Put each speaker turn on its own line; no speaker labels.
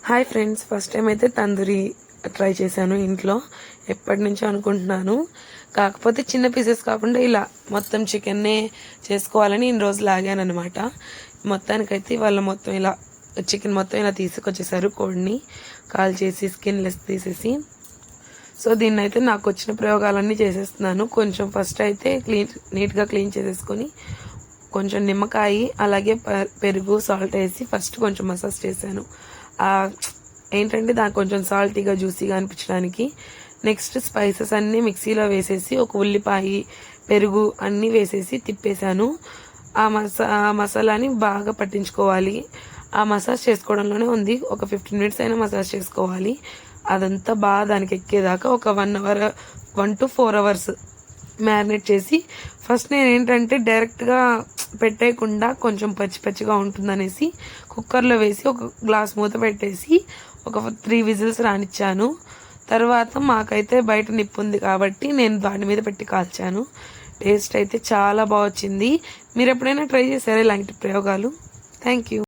Hi friends, first time అయితే tandoori try చేశాను ఇంట్లో. ఎప్పటి నుంచో అనుకుంటున్నాను, కాకపోతే చిన్న పీసెస్ కాకుండా ఇలా మొత్తం చికెన్నే చేసుకోవాలని ఇన్ని రోజులు ఆగాను అనమాట. మొత్తానికైతే వాళ్ళ మొత్తం ఇలా చికెన్ మొత్తం ఇలా తీసుకొచ్చేసారు, కోడిని కాల్ చేసి స్కిన్ లెస్ తీసేసి. సో దీన్ని అయితే నాకు వచ్చిన ప్రయోగాలన్నీ చేసేస్తున్నాను. కొంచెం ఫస్ట్ అయితే నీట్గా క్లీన్ చేసేసుకొని కొంచెం నిమ్మకాయ అలాగే పెరుగు సాల్ట్ వేసి ఫస్ట్ కొంచెం మసాజ్ చేశాను. ఏంటంటే దానికి కొంచెం సాల్టీగా జ్యూసీగా అనిపించడానికి. నెక్స్ట్ స్పైసెస్ అన్నీ మిక్సీలో వేసేసి ఒక ఉల్లిపాయ పెరుగు అన్నీ వేసేసి తిప్పేశాను. ఆ మసాలాని బాగా పట్టించుకోవాలి. ఆ మసాజ్ చేసుకోవడంలోనే ఉంది. ఒక 15 మినిట్స్ అయినా మసాజ్ చేసుకోవాలి. అదంతా బాగా దానికి ఎక్కేదాకా ఒక 1 to 4 hours మ్యారినేట్ చేసి, ఫస్ట్ నేను ఏంటంటే డైరెక్ట్గా పెట్టేయకుండా కొంచెం పచ్చి పచ్చిగా ఉంటుందనేసి కుక్కర్లో వేసి ఒక గ్లాస్ మూత పెట్టేసి ఒక 3 విజిల్స్ రానిచ్చాను. తర్వాత మాకైతే బయట నిప్పు ఉంది కాబట్టి నేను దాని మీద పెట్టి కాల్చాను. టేస్ట్ అయితే చాలా బాగా వచ్చింది. మీరు ఎప్పుడైనా ట్రై చేశారా ఇలాంటి ప్రయోగాలు? Thank you.